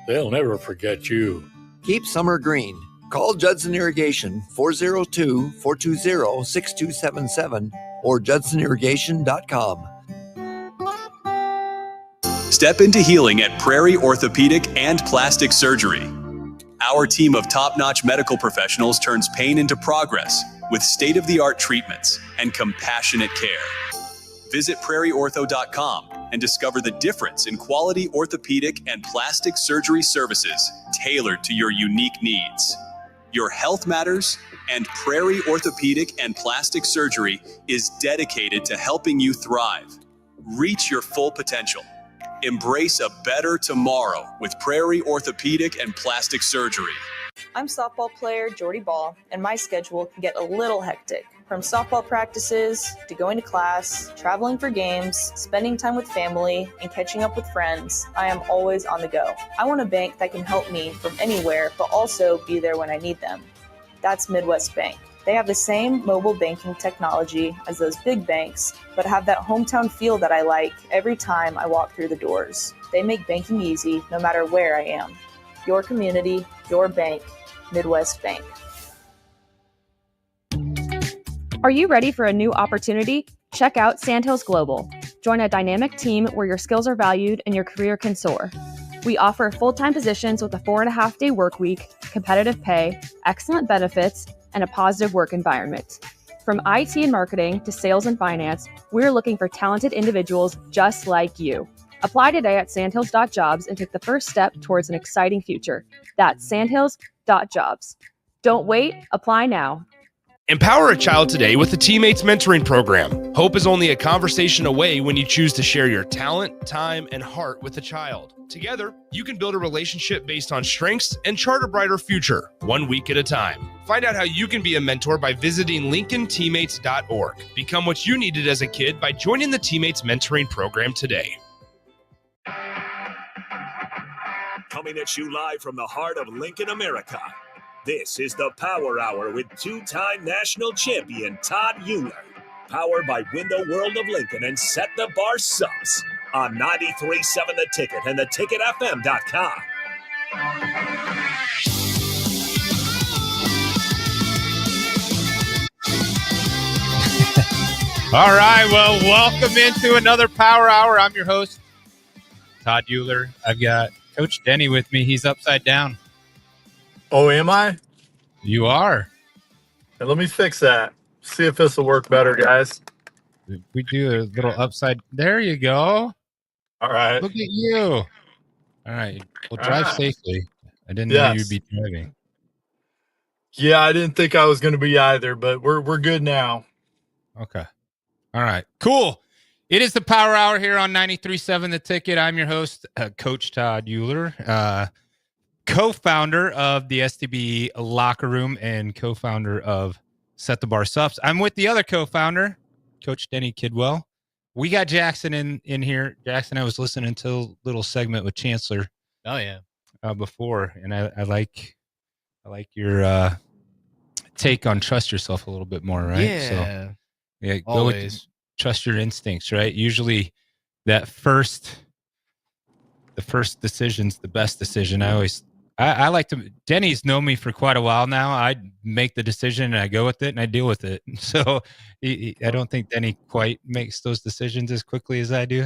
They'll never forget you. Keep summer green. Call Judson Irrigation 402-420-6277 or judsonirrigation.com. Step into healing at Prairie Orthopedic and Plastic Surgery. Our team of top-notch medical professionals turns pain into progress with state-of-the-art treatments and compassionate care. Visit prairieortho.com and discover the difference in quality orthopedic and plastic surgery services tailored to your unique needs. Your health matters, and Prairie Orthopedic and Plastic Surgery is dedicated to helping you thrive. Reach your full potential. Embrace a better tomorrow with Prairie Orthopedic and Plastic Surgery. I'm softball player Jordy Ball, and my schedule can get a little hectic. From softball practices to going to class, traveling for games, spending time with family, and catching up with friends, I am always on the go. I want a bank that can help me from anywhere, but also be there when I need them. That's Midwest Bank. They have the same mobile banking technology as those big banks, but have that hometown feel that I like every time I walk through the doors. They make banking easy no matter where I am. Your community, your bank, Midwest Bank. Are you ready for a new opportunity? Check out Sandhills Global. Join a dynamic team where your skills are valued and your career can soar. We offer full-time positions with a 4.5-day work week, competitive pay, excellent benefits, and a positive work environment. From IT and marketing to sales and finance, we're looking for talented individuals just like you. Apply today at sandhills.jobs and take the first step towards an exciting future. That's sandhills.jobs. Don't wait, apply now. Empower a child today with the Teammates Mentoring Program. Hope is only a conversation away when you choose to share your talent, time, and heart with a child. Together, you can build a relationship based on strengths and chart a brighter future, 1 week at a time. Find out how you can be a mentor by visiting lincolnteammates.org. Become what you needed as a kid by joining the Teammates Mentoring Program today. Coming at you live from the heart of Lincoln, America. This is the Power Hour with two-time national champion Todd Uhlir. Powered by Window World of Lincoln and Set the Bar Subs on 93.7 The Ticket and theticketfm.com. All right, well, welcome into another Power Hour. I'm your host, Todd Uhlir. I've got Coach Denny with me. He's upside down. Oh, am I? You are. Hey, let me fix that. See if this will work better, guys. We do a little upside. There you go. All right. Look at you. All right. Well, drive safely. I didn't know you'd be driving. Yeah, I didn't think I was going to be either, but we're good now. Okay. All right. Cool. It is the Power Hour here on 93.7 The Ticket. I'm your host, Coach Todd Uhlir, co-founder of the STB Locker Room and co-founder of Set the Bar Subs. I'm with the other co-founder, Coach Denny Kidwell. We got Jackson in here. Jackson, I was listening to a little segment with Chancellor. Oh yeah. Before, and I like your take on trust yourself a little bit more, right? Yeah. So, yeah, always trust your instincts, right? Usually, the first decision's the best decision. I like to. Denny's known me for quite a while now. I make the decision and I go with it and I deal with it. So I don't think Denny quite makes those decisions as quickly as I do.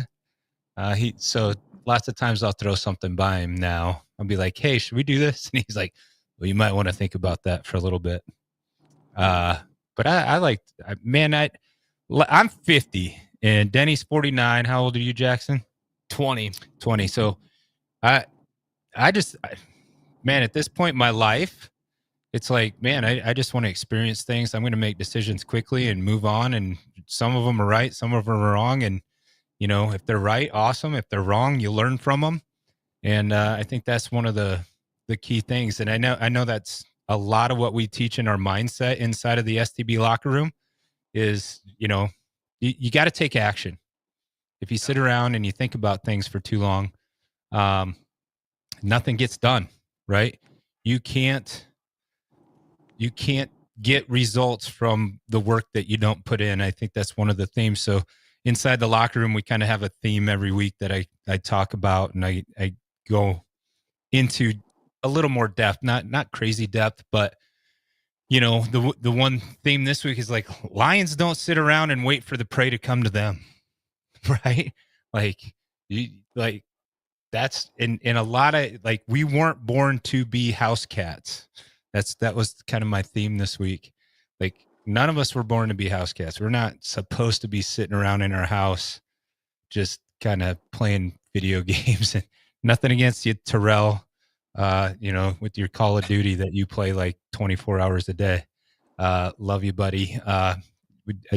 So lots of times I'll throw something by him now. I'll be like, "Hey, should we do this?" And he's like, "Well, you might want to think about that for a little bit." But I'm 50 and Denny's 49. How old are you, Jackson? 20. So man, at this point in my life, it's like, man, I just want to experience things. I'm going to make decisions quickly and move on. And some of them are right. Some of them are wrong. And, you know, if they're right, awesome. If they're wrong, you learn from them. And I think that's one of the key things. And I know that's a lot of what we teach in our mindset inside of the STB locker room is, you know, you got to take action. If you sit around and you think about things for too long, nothing gets done. Right? You can't get results from the work that you don't put in. I think that's one of the themes. So inside the locker room, we kind of have a theme every week that I talk about, and I go into a little more depth, not crazy depth, but the one theme this week is like lions don't sit around and wait for the prey to come to them, right? Like like that's in a lot of, like, we weren't born to be house cats. That was kind of my theme this week. Like, none of us were born to be house cats. We're not supposed to be sitting around in our house just kind of playing video games. And nothing against you, Terrell, with your Call of Duty that you play like 24 hours a day. Love you, buddy. I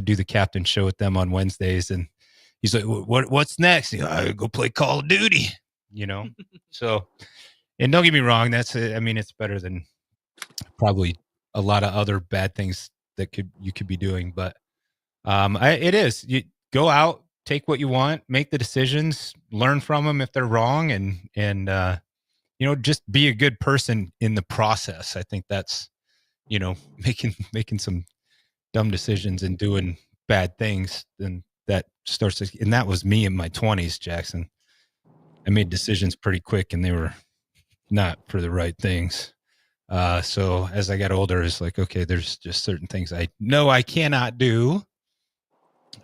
do the captain show with them on Wednesdays, and he's like, what's next? I go play Call of Duty, So, and don't get me wrong, it's better than probably a lot of other bad things that you could be doing. But it is. You go out, take what you want, make the decisions, learn from them if they're wrong, and just be a good person in the process. I think that's, making some dumb decisions and doing bad things, then that starts to, and that was me in my 20s, Jackson. I made decisions pretty quick, and they were not for the right things. So as I got older, it's like, okay, there's just certain things I know I cannot do.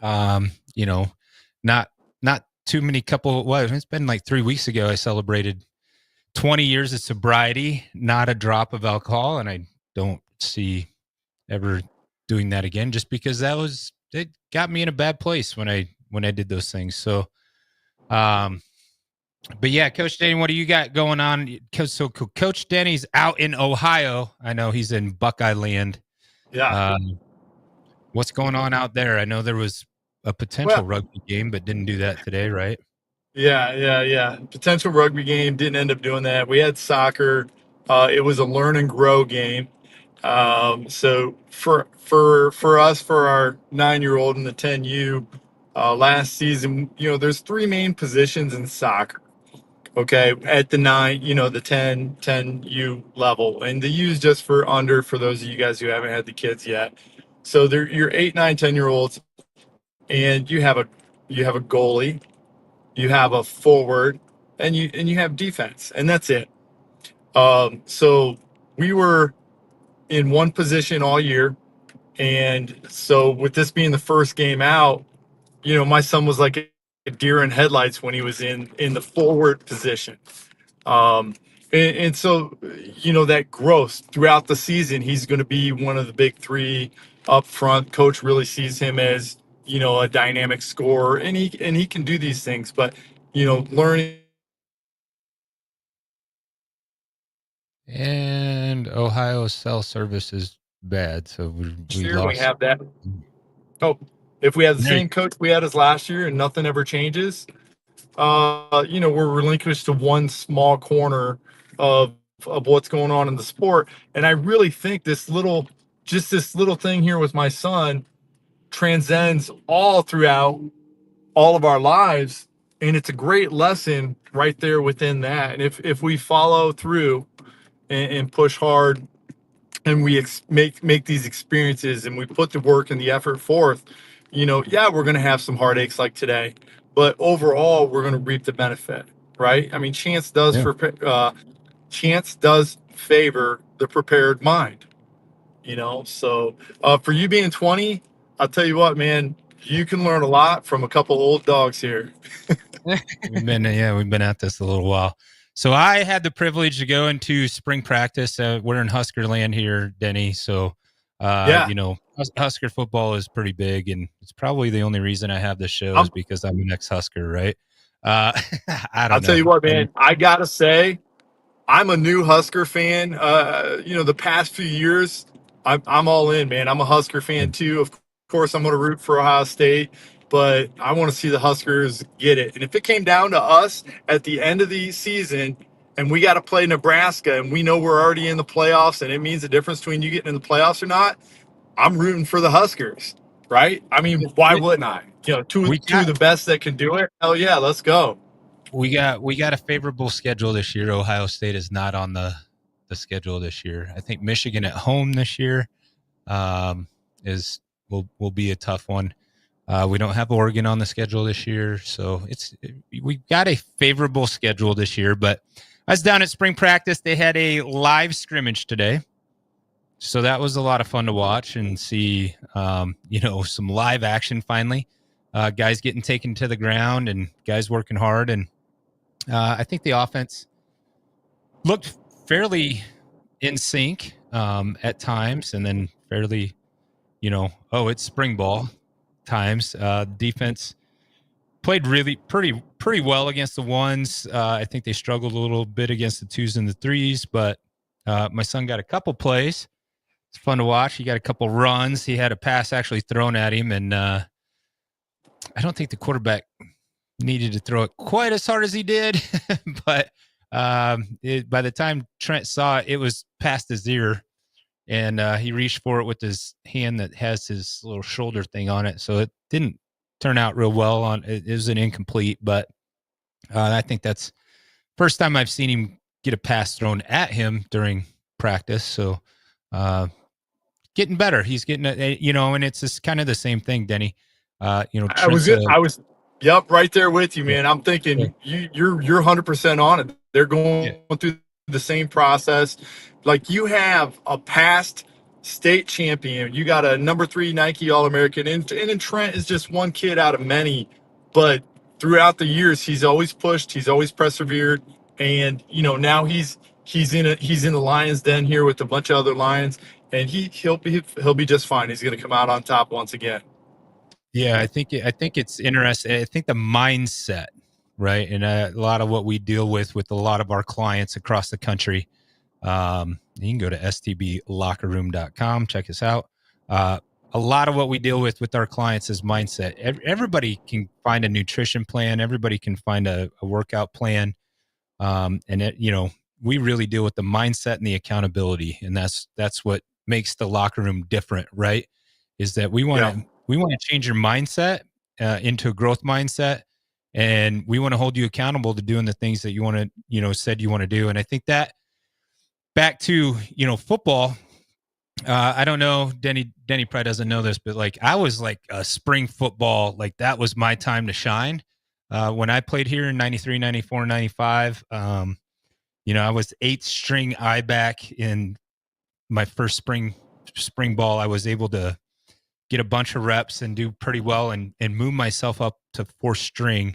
Not too many it's been like 3 weeks ago, I celebrated 20 years of sobriety, not a drop of alcohol. And I don't see ever doing that again, just because it got me in a bad place when I did those things. So, but yeah, Coach Denny, what do you got going on? So Coach Denny's out in Ohio. I know he's in Buckeye land. Yeah. What's going on out there? I know there was a potential rugby game, but didn't do that today, right? Yeah. Potential rugby game, didn't end up doing that. We had soccer. It was a learn and grow game. So for us, for our 9-year-old and the 10U, last season, there's three main positions in soccer. Okay, at the 9, the 10U level, and the U is just for those of you guys who haven't had the kids yet. So they're your 8, 9, 10-year olds, and you have a goalie, you have a forward, and you have defense, and that's it. So we were in one position all year, and so with this being the first game out, my son was like a deer in headlights when he was in the forward position. And so, that growth throughout the season, he's going to be one of the big three up front. Coach really sees him as, a dynamic scorer, and he can do these things, but, learning. And Ohio cell service is bad, so we lost. We have that. Oh, if we have the same coach we had as last year and nothing ever changes, we're relinquished to one small corner of what's going on in the sport. And I really think this little thing here with my son transcends all throughout all of our lives. And it's a great lesson right there within that. And if we follow through and push hard, and we make these experiences, and we put the work and the effort forth, we're going to have some heartaches like today, but overall we're going to reap the benefit, right? I mean, chance does favor the prepared mind, so for you being 20, I'll tell you what, man, you can learn a lot from a couple old dogs here. We've been at this a little while. So I had the privilege to go into spring practice. We're in Husker land here, Denny. So, Husker football is pretty big, and it's probably the only reason I have this show is because I'm an ex-Husker, right? I'll tell you what, man, I got to say, I'm a new Husker fan. The past few years, I'm all in, man. I'm a Husker fan too. Of course, I'm going to root for Ohio State, but I want to see the Huskers get it. And if it came down to us at the end of the season and we got to play Nebraska and we know we're already in the playoffs and it means the difference between you getting in the playoffs or not, I'm rooting for the Huskers, right? I mean, why wouldn't I? Two of the best that can do it. Hell yeah, let's go. We got a favorable schedule this year. Ohio State is not on the schedule this year. I think Michigan at home this year will be a tough one. We don't have Oregon on the schedule this year, so we've got a favorable schedule this year. But I was down at spring practice. They had a live scrimmage today. So that was a lot of fun to watch and see, some live action finally. Guys getting taken to the ground and guys working hard. And I think the offense looked fairly in sync at times, and then fairly, it's spring ball times. Defense played really pretty well against the ones. I think they struggled a little bit against the twos and the threes, but my son got a couple plays. It's fun to watch. He got a couple runs. He had a pass actually thrown at him, and I don't think the quarterback needed to throw it quite as hard as he did, but by the time Trent saw it, it was past his ear, and he reached for it with his hand that has his little shoulder thing on it. So it didn't turn out real well. It was an incomplete, but I think that's first time I've seen him get a pass thrown at him during practice. So getting better. He's getting, and it's just kind of the same thing, Denny. I was, yep, right there with you, man. I'm thinking you're 100% on it. They're going through the same process. Like, you have a past state champion, you got a number 3 Nike All-American, and Trent is just one kid out of many. But throughout the years, he's always pushed, he's always persevered, and now he's in the Lions Den here with a bunch of other Lions, and he'll be just fine. He's going to come out on top once again. Yeah, I think it's interesting. I think the mindset, right, and a lot of what we deal with a lot of our clients across the country. You can go to stblockerroom.com, check us out. A lot of what we deal with our clients is mindset. Everybody can find a nutrition plan. Everybody can find a workout plan. We really deal with the mindset and the accountability. And that's what makes the locker room different, right? Is that we want to change your mindset into a growth mindset. And we want to hold you accountable to doing the things that you want to, said you want to do. And I think that back to, football, I don't know, Denny probably doesn't know this, but like, I was like a spring football, like that was my time to shine. When I played here in 93, 94, 95, I was 8th string I back in my first spring ball. I was able to get a bunch of reps and do pretty well and move myself up to 4th string.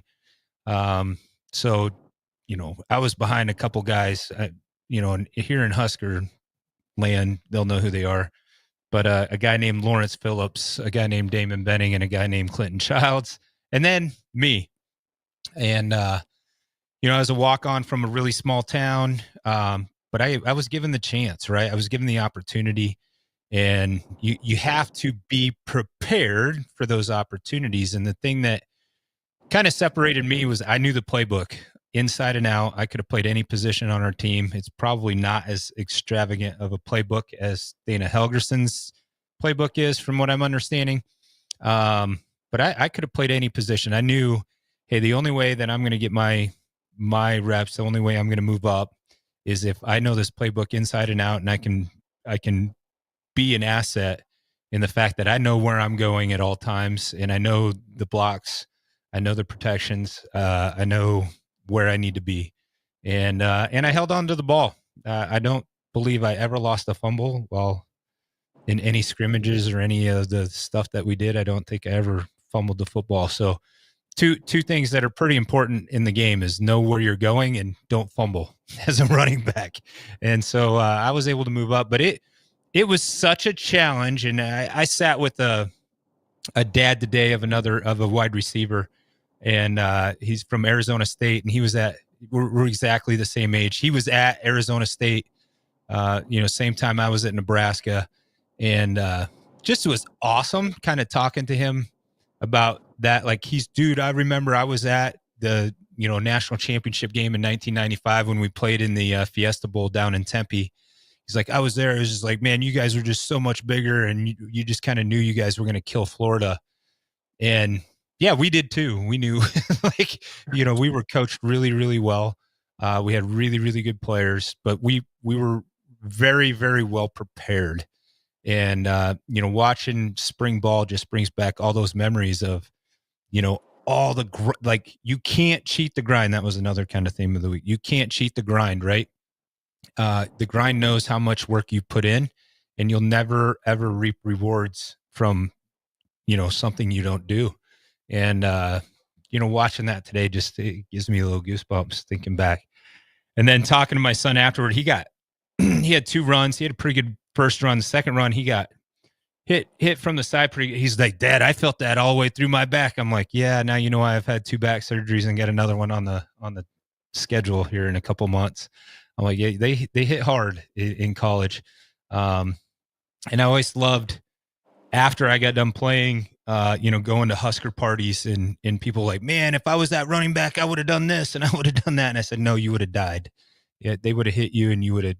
So, I was behind a couple guys, here in Husker land, they'll know who they are. But a guy named Lawrence Phillips, a guy named Damon Benning, and a guy named Clinton Childs, and then me. And, I was a walk-on from a really small town, but I was given the chance, right? I was given the opportunity, and you have to be prepared for those opportunities. And the thing that kind of separated me was I knew the playbook inside and out. I could have played any position on our team. It's probably not as extravagant of a playbook as Dana Helgerson's playbook is, from what I'm understanding. But I could have played any position. I knew, hey, the only way that I'm going to get my reps, the only way I'm going to move up is if I know this playbook inside and out, and I can be an asset in the fact that I know where I'm going at all times, and I know the blocks, I know the protections, I know where I need to be. And I held on to the ball. I don't believe I ever lost a fumble while in any scrimmages or any of the stuff that we did. I don't think I ever fumbled the football. So two things that are pretty important in the game is know where you're going and don't fumble as a running back. And so I was able to move up, but it was such a challenge. And I sat with a dad today of a wide receiver, and he's from Arizona State, and we're exactly the same age. He was at Arizona State, same time I was at Nebraska, and just was awesome kind of talking to him about that. Like, I remember I was at the, national championship game in 1995 when we played in the Fiesta Bowl down in Tempe. He's like, I was there. It was just like, man, you guys are just so much bigger, and you just kind of knew you guys were going to kill Florida. And yeah, we did too. We knew, we were coached really, really well. We had really, really good players, but we were very, very well prepared. And, watching spring ball just brings back all those memories of, all the like you can't cheat the grind. That was another kind of theme of the week. You can't cheat the grind, right? The grind knows how much work you put in, and you'll never ever reap rewards from something you don't do. And watching that today just it gives me a little goosebumps thinking back. And then talking to my son afterward, he had 2 runs. He had a pretty good first run. The second run, he got hit from the side pretty good. He's like, Dad, I felt that all the way through my back. I'm like, yeah, now I've had 2 back surgeries and get another one on the schedule here in a couple months. I'm like, yeah, they hit hard in college. And I always loved after I got done playing, going to Husker parties and people like, man, if I was that running back, I would have done this and I would have done that. And I said, no, you would have died. Yeah, they would have hit you and you would have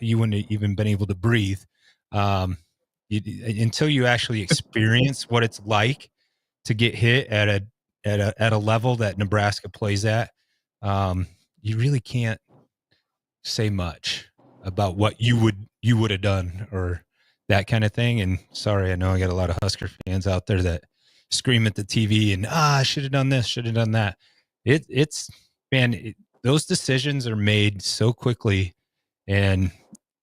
you wouldn't have even been able to breathe. Until you actually experience what it's like to get hit at a level that Nebraska plays at, you really can't say much about what you would have done or that kind of thing. And sorry, I know I got a lot of Husker fans out there that scream at the TV and I should have done this, should have done that. Those decisions are made so quickly, and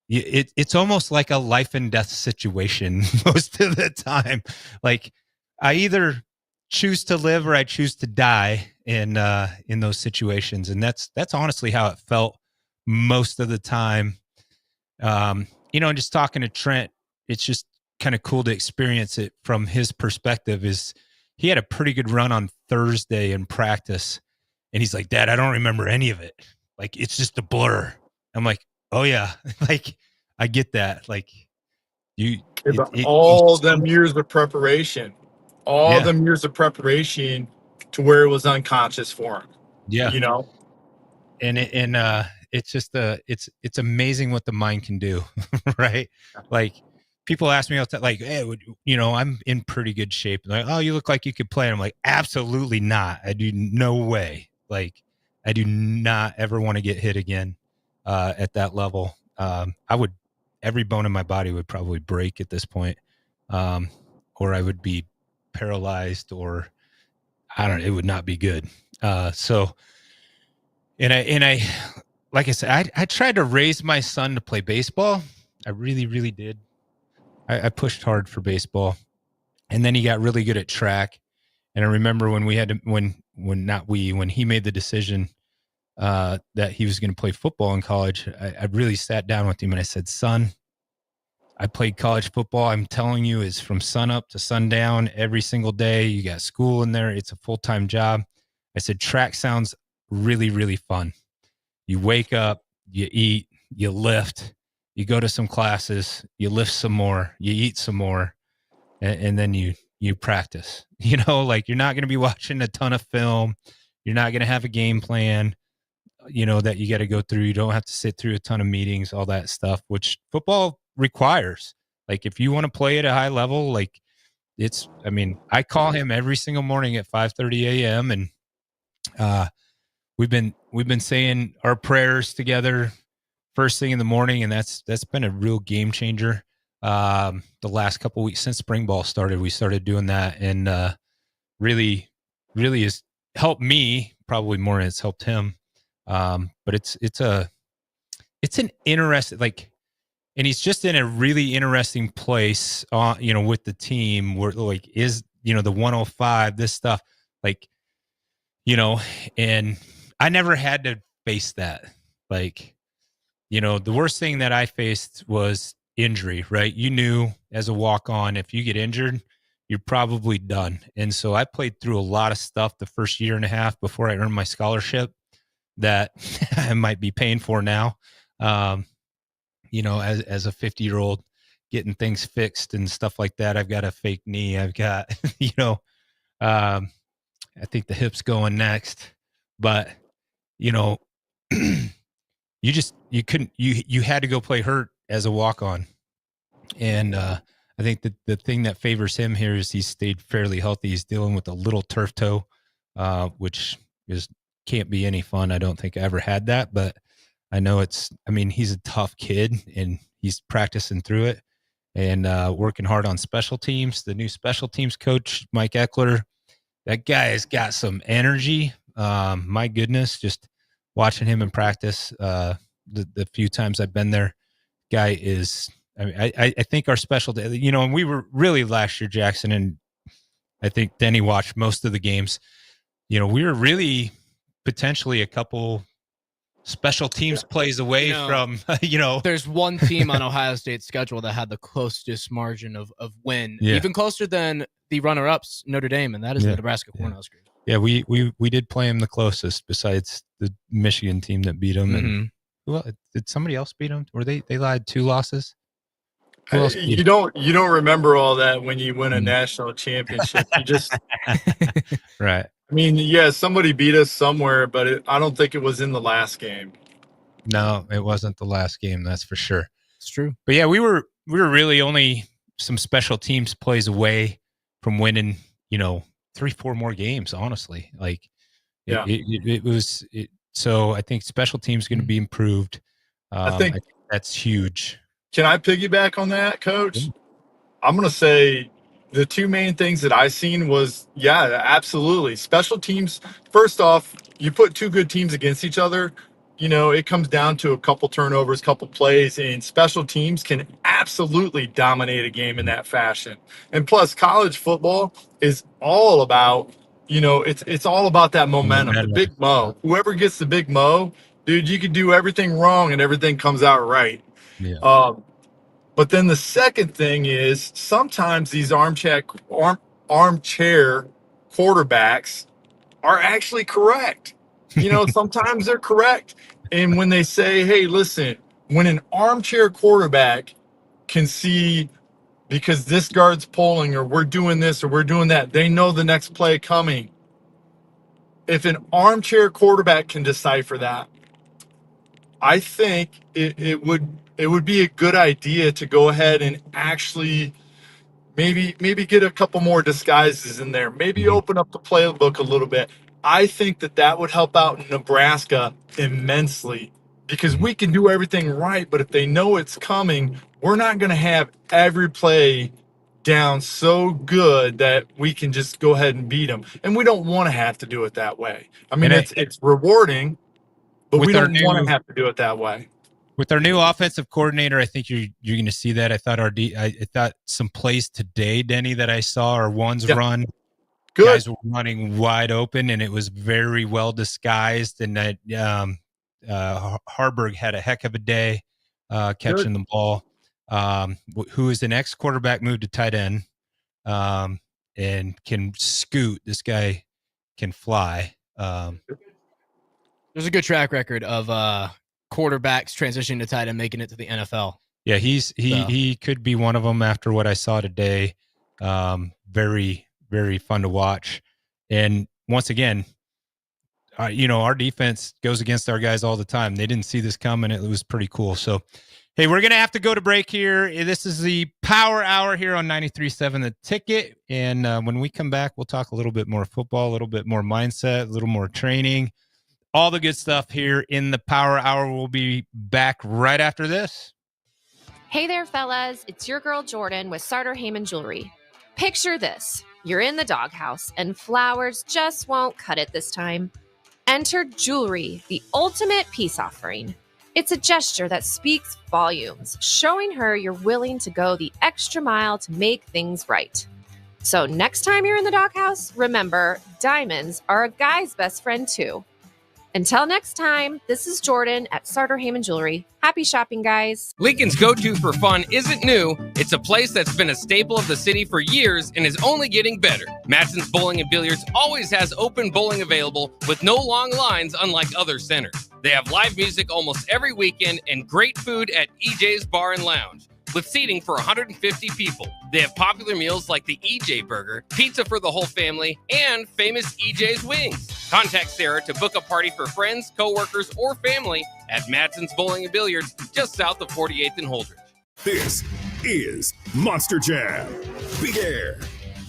it's almost like a life and death situation most of the time. Like I either choose to live or I choose to die in those situations, and that's honestly how it felt most of the time. And just talking to Trent, it's just kind of cool to experience it from his perspective. Is he had a pretty good run on Thursday in practice, and he's like, Dad, I don't remember any of it. Like it's just a blur. I'm like, oh yeah, like I get that. Like all them years of preparation, them years of preparation to where it was unconscious for him. Yeah, and it's just it's amazing what the mind can do, right? Like people ask me all the time, like, hey, I'm in pretty good shape. Like, oh, you look like you could play. And I'm like, absolutely not. I do no way. Like, I do not ever want to get hit again at that level. Every bone in my body would probably break at this point, or I would be paralyzed, or I don't know, it would not be good. And I, like I said, I tried to raise my son to play baseball. I really, really did. I pushed hard for baseball, and then he got really good at track. And I remember when when he made the decision that he was going to play football in college, I really sat down with him and I said, son, I played college football. I'm telling you, it's from sun up to sundown every single day. You got school in there. It's a full-time job. I said, track sounds really, really fun. You wake up, you eat, you lift, you go to some classes, you lift some more, you eat some more, and then you practice. Like you're not going to be watching a ton of film. You're not going to have a game plan, that you got to go through. You don't have to sit through a ton of meetings, all that stuff, which football requires. Like if you want to play at a high level, like I call him every single morning at 5:30 a.m. and we've been saying our prayers together first thing in the morning, and that's been a real game changer. The last couple of weeks since spring ball started, we started doing that, and really has helped me probably more than it's helped him. But it's an interesting, like, and he's just in a really interesting place, with the team where like is, the 105, this stuff, like, and I never had to face that. Like, the worst thing that I faced was injury, right? You knew as a walk-on, if you get injured, you're probably done. And so I played through a lot of stuff the first year and a half before I earned my scholarship that I might be paying for now. As a 50-year-old getting things fixed and stuff like that. I've got a fake knee. I've got, I think the hip's going next, but you had to go play hurt as a walk-on. And I think that the thing that favors him here is he's stayed fairly healthy. He's dealing with a little turf toe, which can't be any fun. I don't think I ever had that, but I know he's a tough kid and he's practicing through it and working hard on special teams. The new special teams coach, Mike Eckler, that guy has got some energy. My goodness, just watching him in practice the few times I've been there, guy is, I mean, I think our special, and we were really last year, Jackson, and I think Denny watched most of the games. We were really potentially a couple special teams plays away from, There's one team on Ohio State's schedule that had the closest margin of win, even closer than the runner-ups, Notre Dame, and that is the Nebraska Cornhuskers. Yeah, we did play them the closest, besides the Michigan team that beat them. And well, did somebody else beat them? Or they lied 2 losses? Who else beat You don't remember all that when you win a national championship. You just right. I mean, yeah, somebody beat us somewhere, but I don't think it was in the last game. No, it wasn't the last game. That's for sure. It's true. But yeah, we were really only some special teams plays away from winning, 3-4 more games. Honestly, it was. So I think special teams going to be improved. I think that's huge. Can I piggyback on that, Coach? I'm going to say the 2 main things that I seen was, absolutely. Special teams, first off, you put 2 good teams against each other, it comes down to a couple turnovers, couple plays, and special teams can absolutely dominate a game in that fashion. And plus, college football is all about, it's all about that momentum, the big mo. Whoever gets the big mo, dude, you could do everything wrong and everything comes out right. Yeah. But then the second thing is sometimes these armchair quarterbacks are actually correct. Sometimes they're correct. And when they say, hey, listen, when an armchair quarterback can see because this guard's pulling or we're doing this or we're doing that, they know the next play coming. If an armchair quarterback can decipher that, I think it would be a good idea to go ahead and actually maybe get a couple more disguises in there. Maybe open up the playbook a little bit. I think that would help out Nebraska immensely because we can do everything right, but if they know it's coming, we're not going to have every play down so good that we can just go ahead and beat them. And we don't want to have to do it that way. I mean, it's rewarding, but we don't want to have to do it that way. With our new offensive coordinator, I think you're going to see that. I thought I thought some plays today, Denny, that I saw are ones run. Good. Guys were running wide open, and it was very well disguised. And that Harburg had a heck of a day catching the ball. Who is an ex-quarterback, moved to tight end and can scoot. This guy can fly. There's a good track record of quarterbacks transitioning to tight end, making it to the NFL. Yeah, he could be one of them after what I saw today. Very, very fun to watch. And once again, our defense goes against our guys all the time. They didn't see this coming. It was pretty cool. So, hey, we're going to have to go to break here. This is the Power Hour here on 93.7 The Ticket. And when we come back, we'll talk a little bit more football, a little bit more mindset, a little more training, all the good stuff here in the Power Hour. We'll be back right after this. Hey there, fellas. It's your girl Jordan with Sartor Heyman Jewelry. Picture this. You're in the doghouse and flowers just won't cut it this time. Enter jewelry, the ultimate peace offering. It's a gesture that speaks volumes, showing her you're willing to go the extra mile to make things right. So next time you're in the doghouse, remember, diamonds are a guy's best friend too. Until next time, this is Jordan at Sartor Heyman Jewelry. Happy shopping, guys. Lincoln's go-to for fun isn't new. It's a place that's been a staple of the city for years and is only getting better. Matson's Bowling and Billiards always has open bowling available with no long lines, unlike other centers. They have live music almost every weekend and great food at EJ's Bar and Lounge, with seating for 150 people. They have popular meals like the EJ Burger, pizza for the whole family, and famous EJ's Wings. Contact Sarah to book a party for friends, coworkers, or family at Matson's Bowling and Billiards, just south of 48th and Holdridge. This is Monster Jam. Big air,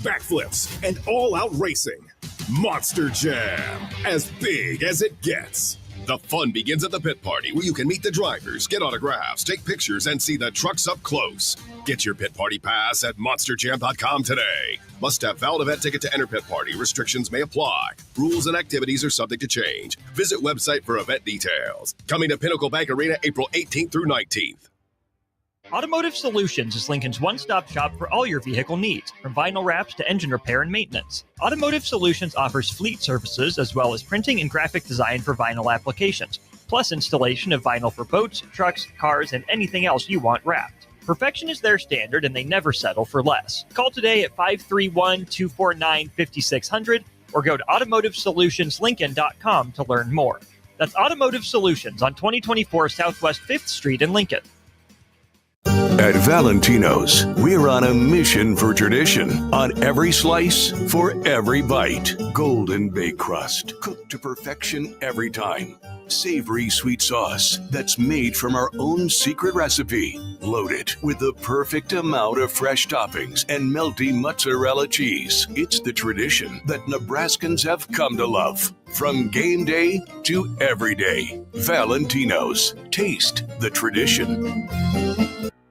backflips, and all-out racing. Monster Jam, as big as it gets. The fun begins at the pit party, where you can meet the drivers, get autographs, take pictures, and see the trucks up close. Get your pit party pass at monsterjam.com today. Must have valid event ticket to enter pit party. Restrictions may apply. Rules and activities are subject to change. Visit website for event details. Coming to Pinnacle Bank Arena April 18th through 19th. Automotive Solutions is Lincoln's one-stop shop for all your vehicle needs, from vinyl wraps to engine repair and maintenance. Automotive Solutions offers fleet services as well as printing and graphic design for vinyl applications, plus installation of vinyl for boats, trucks, cars, and anything else you want wrapped. Perfection is their standard, and they never settle for less. Call today at 531-249-5600 or go to automotivesolutionslincoln.com to learn more. That's Automotive Solutions on 2024 Southwest 5th Street in Lincoln. At Valentino's, we're on a mission for tradition. On every slice, for every bite. Golden baked crust, cooked to perfection every time. Savory sweet sauce that's made from our own secret recipe. Loaded with the perfect amount of fresh toppings and melty mozzarella cheese. It's the tradition that Nebraskans have come to love. From game day to every day. Valentino's. Taste the tradition.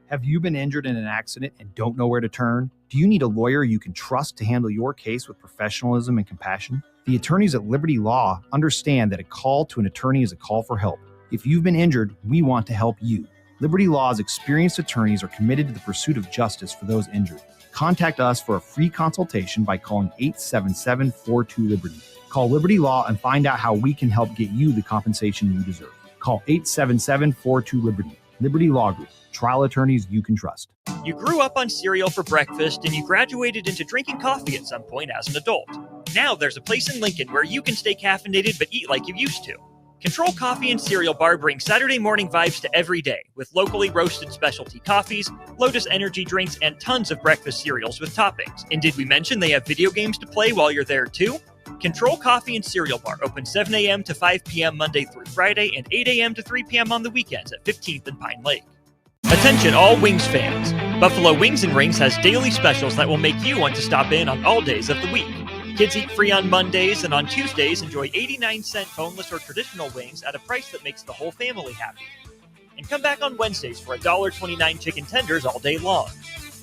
Have you been injured in an accident and don't know where to turn? Do you need a lawyer you can trust to handle your case with professionalism and compassion? The attorneys at Liberty Law understand that a call to an attorney is a call for help. If you've been injured, we want to help you. Liberty Law's experienced attorneys are committed to the pursuit of justice for those injured. Contact us for a free consultation by calling 877-42-LIBERTY. Call Liberty Law and find out how we can help get you the compensation you deserve. Call 877-42-LIBERTY. Liberty Law Group. Trial attorneys you can trust. You grew up on cereal for breakfast and you graduated into drinking coffee at some point as an adult. Now there's a place in Lincoln where you can stay caffeinated but eat like you used to. Control Coffee and Cereal Bar brings Saturday morning vibes to every day with locally roasted specialty coffees, Lotus energy drinks, and tons of breakfast cereals with toppings. And did we mention they have video games to play while you're there too? Control Coffee and Cereal Bar open 7 a.m. to 5 p.m. Monday through Friday and 8 a.m. to 3 p.m. on the weekends at 15th and Pine Lake. Attention all Wings fans. Buffalo Wings and Rings has daily specials that will make you want to stop in on all days of the week. Kids eat free on Mondays, and on Tuesdays enjoy 89-cent boneless or traditional wings at a price that makes the whole family happy. And come back on Wednesdays for $1.29 chicken tenders all day long.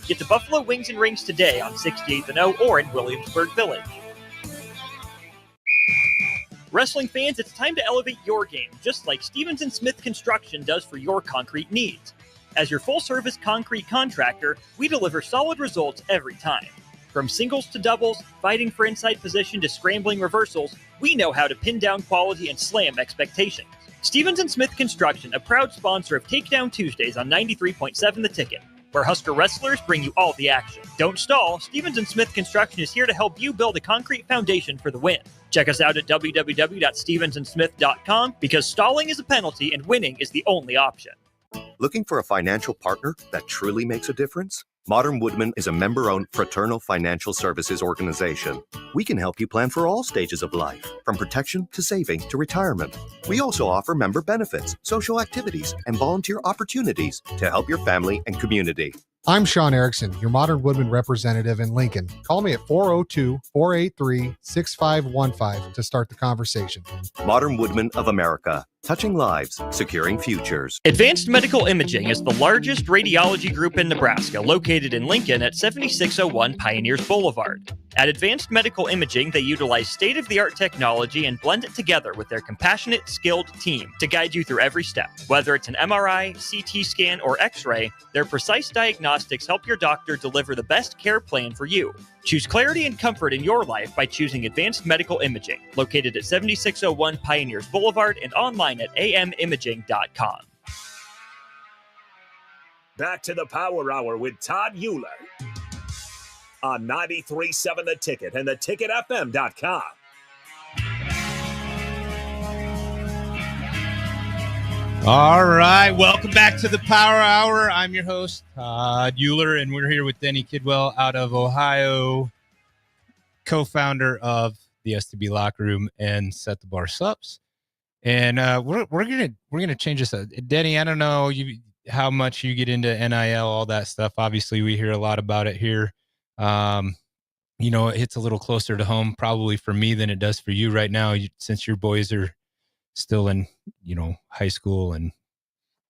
Get to Buffalo Wings and Rings today on 68th and O or in Williamsburg Village. Wrestling fans, it's time to elevate your game, just like Stevens & Smith Construction does for your concrete needs. As your full-service concrete contractor, we deliver solid results every time. From singles to doubles, fighting for inside position to scrambling reversals, we know how to pin down quality and slam expectations. Stevens & Smith Construction, a proud sponsor of Takedown Tuesdays on 93.7 The Ticket, where Husker wrestlers bring you all the action. Don't stall, Stevens & Smith Construction is here to help you build a concrete foundation for the win. Check us out at www.stevensandsmith.com because stalling is a penalty and winning is the only option. Looking for a financial partner that truly makes a difference? Modern Woodman is a member-owned fraternal financial services organization. We can help you plan for all stages of life, from protection to saving to retirement. We also offer member benefits, social activities, and volunteer opportunities to help your family and community. I'm Sean Erickson, your Modern Woodman representative in Lincoln. Call me at 402-483-6515 to start the conversation. Modern Woodman of America. Touching lives, securing futures. Advanced Medical Imaging is the largest radiology group in Nebraska, located in Lincoln at 7601 Pioneers Boulevard. At Advanced Medical Imaging, they utilize state-of-the-art technology and blend it together with their compassionate, skilled team to guide you through every step. Whether it's an MRI, CT scan, or X-ray, their precise diagnostics help your doctor deliver the best care plan for you. Choose clarity and comfort in your life by choosing Advanced Medical Imaging, located at 7601 Pioneers Boulevard and online at amimaging.com. Back to the Power Hour with Todd Uhlir on 93.7 The Ticket and theticketfm.com. All right, welcome back to the Power Hour. I'm your host, Todd Uhlir, and we're here with Denny Kidwell out of Ohio, co-founder of the STB Locker Room and Set the Bar Sups. And we're gonna change this up. Denny, I don't know how much you get into NIL, all that stuff. Obviously, we hear a lot about it here. It hits a little closer to home probably for me than it does for you right now, since your boys are still in, high school and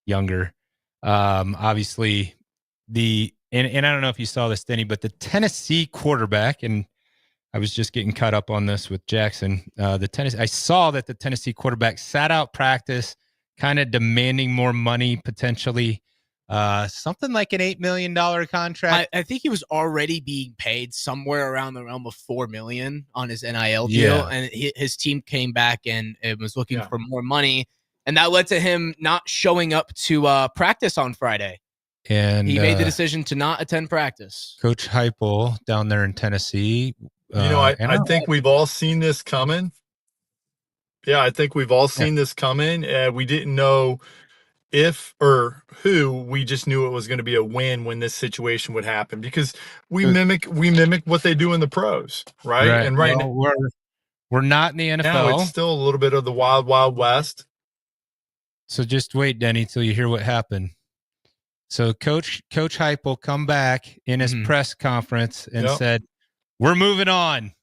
younger. Obviously and I don't know if you saw this, Denny, but the Tennessee quarterback, and I was just getting caught up on this with Jackson. I saw that the Tennessee quarterback sat out practice, kind of demanding more money, potentially something like an $8 million contract. I think he was already being paid somewhere around the realm of $4 million on his NIL deal, and his team came back and it was looking for more money, and that led to him not showing up to practice on Friday. And he made the decision to not attend practice. Coach Heupel down there in Tennessee. I think we've all seen this coming. Yeah, I think we've all seen this coming. We didn't know if or who. We just knew it was going to be a win when this situation would happen, because we mimic what they do in the pros, right? And now we're not in the NFL. Now it's still a little bit of the wild, wild west. So just wait, Denny, till you hear what happened. So Coach Heupel come back in his press conference and said, "We're moving on.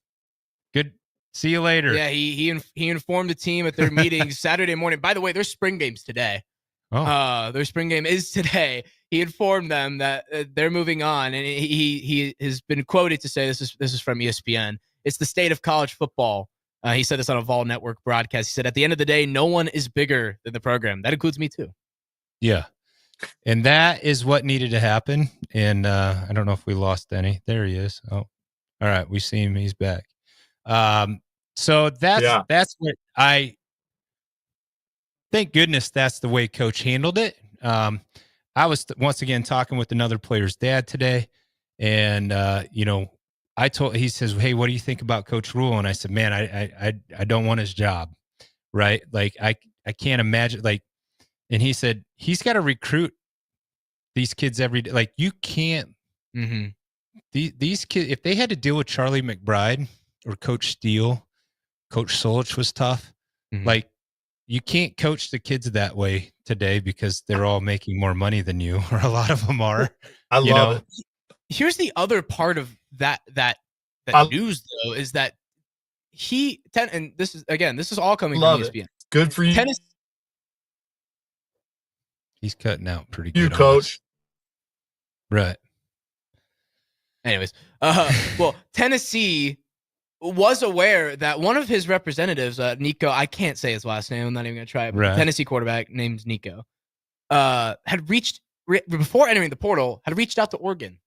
Good. See you later." Yeah, he informed the team at their meeting Saturday morning. By the way, their spring game's today. Their spring game is today. He informed them that they're moving on, and he has been quoted to say, this is from ESPN. It's the state of college football. He said this on a Vol Network broadcast. He said, "At the end of the day, no one is bigger than the program." That includes me too. Yeah. And that is what needed to happen. And I don't know if we lost Denny. There he is. Oh, all right. We see him. He's back. So that's what thank goodness that's the way Coach handled it. I was once again talking with another player's dad today, and he says, "Hey, what do you think about Coach Rule?" And I said, "Man, I don't want his job, right? Like I can't imagine like." And he said he's got to recruit these kids every day. Like you can't. Mm-hmm. These kids, if they had to deal with Charlie McBride or Coach Steele, Coach Solich was tough. Mm-hmm. Like you can't coach the kids that way today because they're all making more money than you, or a lot of them are. I love it. Here's the other part of that news though, is that and this is all coming from ESPN. Good for you. He's cutting out pretty good. You coach. Right. Anyways, well, Tennessee was aware that one of his representatives, Nico, I can't say his last name. I'm not even going to try it. But Tennessee quarterback named Nico, had before entering the portal, had reached out to Oregon.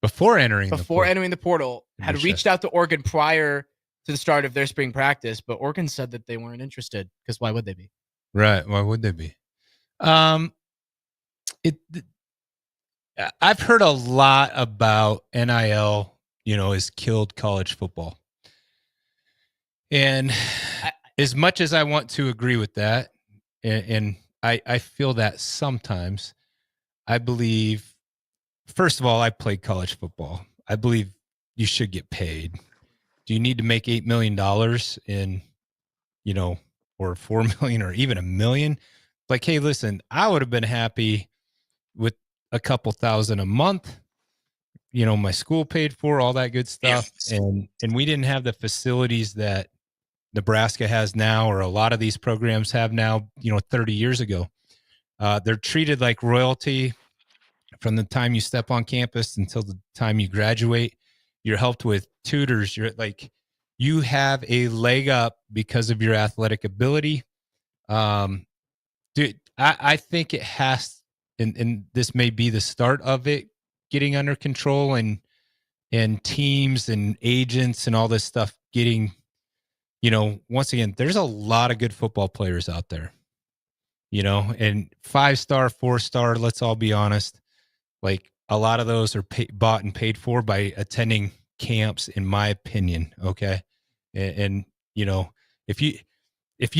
Before entering the portal, had reached out to Oregon prior to the start of their spring practice, but Oregon said that they weren't interested, because why would they be? Right. Why would they be? I've heard a lot about NIL, has killed college football. And as much as I want to agree with that, and I feel that sometimes, I believe, first of all, I played college football. I believe you should get paid. Do you need to make $8 million or $4 million or even $1 million? Like, hey, listen, I would have been happy with a couple thousand a month, my school paid for, all that good stuff. Yes. And we didn't have the facilities that Nebraska has now, or a lot of these programs have now, 30 years ago. They're treated like royalty from the time you step on campus until the time you graduate. You're helped with tutors. You have a leg up because of your athletic ability. Dude, I think it has, and this may be the start of it getting under control, and teams and agents and all this stuff getting, once again, there's a lot of good football players out there, and 5-star, 4-star, let's all be honest. Like a lot of those are bought and paid for by attending camps, in my opinion. Okay. And if you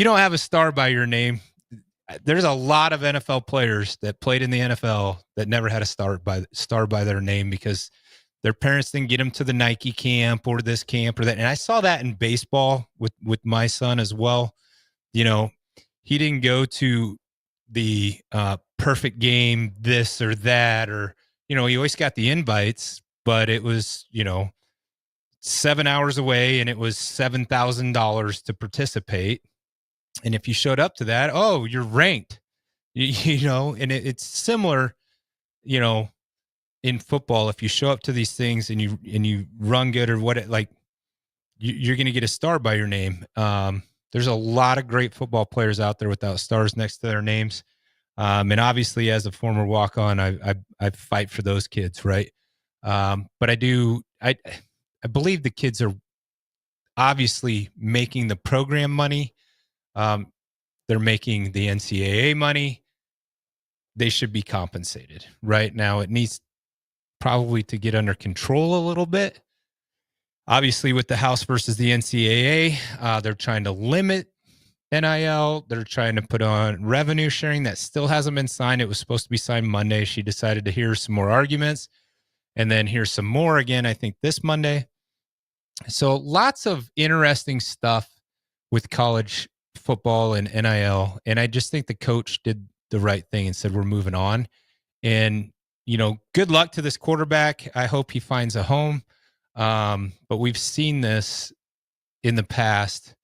don't have a star by your name, there's a lot of NFL players that played in the NFL that never had a star by their name because their parents didn't get them to the Nike camp or this camp or that. And I saw that in baseball with my son as well. He didn't go to the perfect game, this or that, or, he always got the invites, but it was, 7 hours away and it was $7,000 to participate. And if you showed up to that, oh, you're ranked, you know, and it's similar, you know, in football. If you show up to these things and you run good or what, like you're going to get a star by your name. There's a lot of great football players out there without stars next to their names. And obviously as a former walk-on, I fight for those kids. Right. But I believe the kids are obviously making the program money. They're making the NCAA money. They should be compensated. Right now, it needs probably to get under control a little bit. Obviously, with the House versus the NCAA, they're trying to limit NIL. They're trying to put on revenue sharing that still hasn't been signed. It was supposed to be signed Monday. She decided to hear some more arguments and then hear some more again, I think this Monday. So lots of interesting stuff with college football and NIL. And I just think the coach did the right thing and said, we're moving on. And, you know, good luck to this quarterback. I hope he finds a home. But we've seen this in the past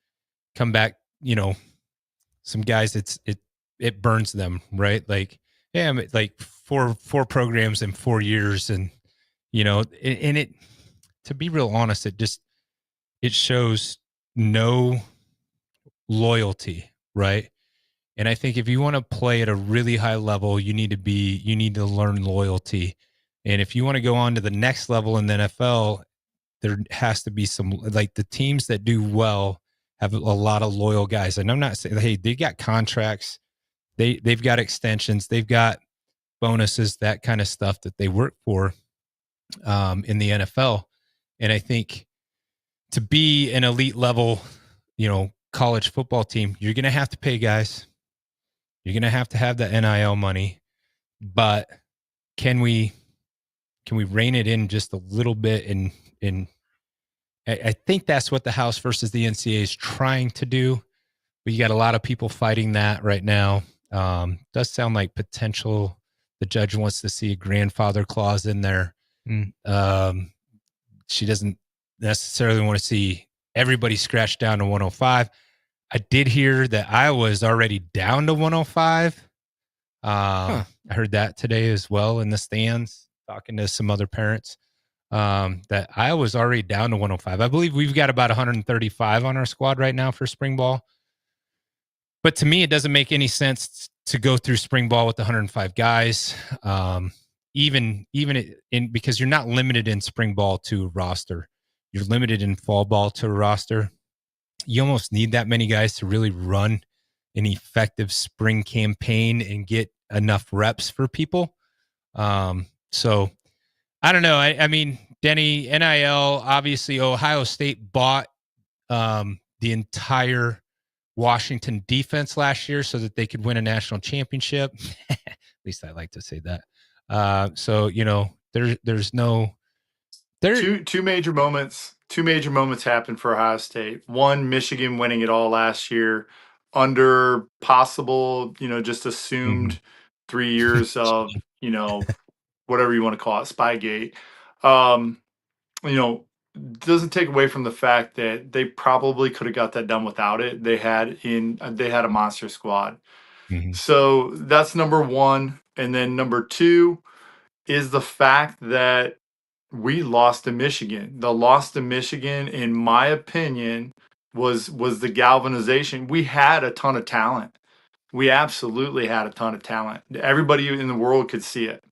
come back, you know, some guys, it burns them, right? Like, yeah, like four programs in 4 years. And, you know, and it, to be real honest, it shows no loyalty, right? And I think if you want to play at a really high level, you need to learn loyalty. And if you want to go on to the next level in the NFL, there has to be some, like the teams that do well have a lot of loyal guys. And I'm not saying, hey, they got contracts, they've got extensions, they've got bonuses, that kind of stuff that they work for in the NFL. And I think to be an elite level, you know, college football team, you're going to have to pay guys. You're going to have the NIL money, but can we rein it in just a little bit? And I think that's what the House versus the NCAA is trying to do. But you got a lot of people fighting that right now. Does sound like potential. The judge wants to see a grandfather clause in there. She doesn't necessarily want to see everybody scratched down to 105. I did hear that Iowa is already down to 105. I heard that today as well in the stands, talking to some other parents, that Iowa's already down to 105. I believe we've got about 135 on our squad right now for spring ball. But to me, it doesn't make any sense to go through spring ball with 105 guys, even because you're not limited in spring ball to a roster. You're limited in fall ball to a roster. You almost need that many guys to really run an effective spring campaign and get enough reps for people. So I don't know. I mean, Denny, NIL, obviously Ohio State bought the entire Washington defense last year so that they could win a national championship. At least I like to say that. So, you know, there's no two major moments. Two major moments happened for Ohio State. One, Michigan winning it all last year under possible, you know, just assumed 3 years of, you know, whatever you want to call it, Spygate. You know, doesn't take away from the fact that they probably could have got that done without it. They had a monster squad. So that's number one. And then number two is the fact that we lost to Michigan. The loss to Michigan, in my opinion, was the galvanization. We had a ton of talent. We absolutely had a ton of talent. Everybody in the world could see it.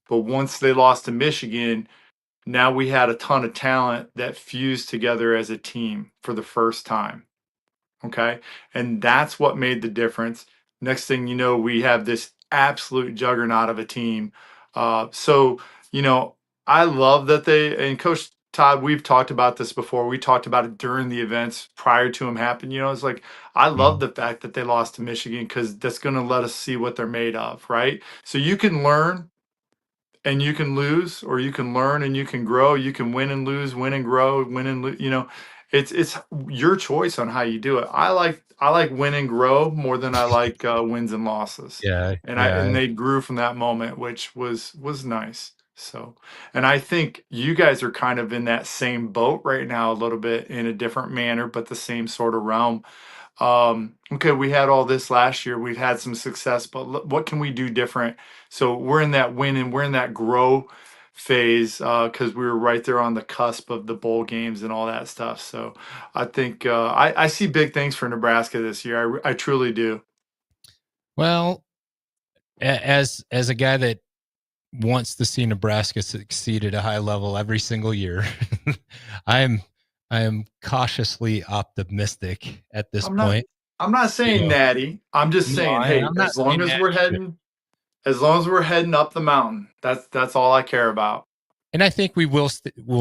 But once they lost to Michigan, now we had a ton of talent that fused together as a team for the first time. Okay. And that's what made the difference. Next thing you know, we have this absolute juggernaut of a team. So, you know, I love that and Coach Todd, we've talked about this before. We talked about it during the events prior to them happening. You know, it's like, I love the fact that they lost to Michigan because that's going to let us see what they're made of, right? So you can learn and you can lose, or you can learn and you can grow. You can win and lose, win and grow, win and lose. You know, it's your choice on how you do it. I like win and grow more than I like wins and losses. And they grew from that moment, which was nice. So, and I think you guys are kind of in that same boat right now, a little bit in a different manner, but the same sort of realm. okay, we had all this last year. We've had some success, but what can we do different? So we're in that win and we're in that grow phase because we were right there on the cusp of the bowl games and all that stuff. So I think I see big things for Nebraska this year. I truly do. Well, as a guy that wants to see Nebraska succeed at a high level every single year, I am cautiously optimistic at this point. I'm not saying natty. I'm just saying, hey, I'm not saying natty. as long as we're heading up the mountain, that's all I care about. And I think we will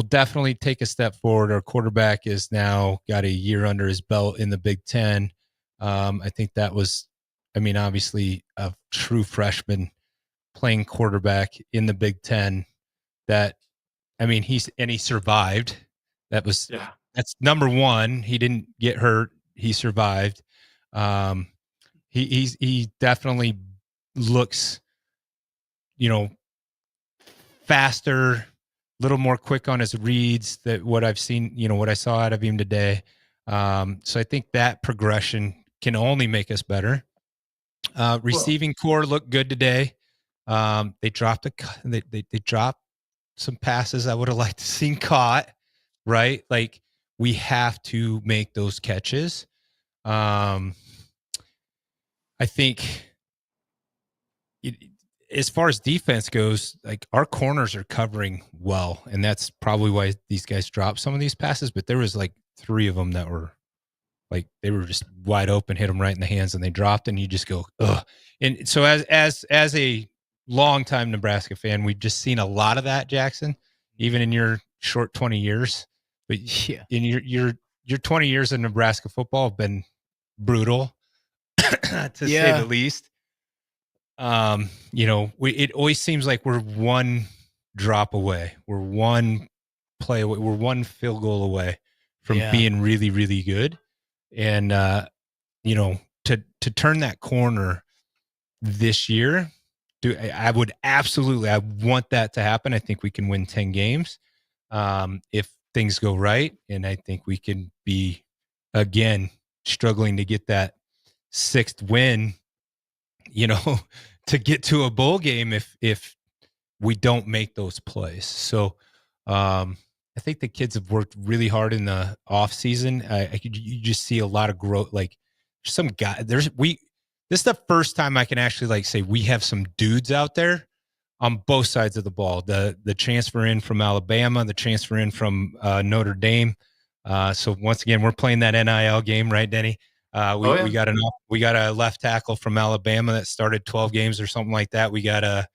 definitely take a step forward. Our quarterback is now got a year under his belt in the Big Ten. I think that was, obviously a true freshman playing quarterback in the Big Ten. He survived. That's number one. He didn't get hurt. He survived. He definitely looks, faster, a little more quick on his reads that what I've seen, what I saw out of him today. So I think that progression can only make us better. Receiving core looked good today. They dropped they dropped some passes I would have liked to seen caught, right? Like we have to make those catches. I think as far as defense goes, like our corners are covering well, and that's probably why these guys dropped some of these passes. But there was like 3 of them that were like they were just wide open, hit them right in the hands, and they dropped. And you just go, ugh. And so as a longtime Nebraska fan, we've just seen a lot of that, Jackson, even in your short 20 years. But in your 20 years of Nebraska football have been brutal, to say the least. It always seems like we're one drop away. We're one play away. We're one field goal away from being really, really good. And, to turn that corner this year, I would absolutely, I want that to happen. I think we can win 10 games if things go right. And I think we can be, again, struggling to get that 6th win, to get to a bowl game if we don't make those plays. So I think the kids have worked really hard in the off season. You just see a lot of growth. Like some guy this is the first time I can actually say we have some dudes out there on both sides of the ball. The transfer in from Alabama, the transfer in from Notre Dame. So once again, we're playing that NIL game, right, Denny? We got a left tackle from Alabama that started 12 games or something like that. We got a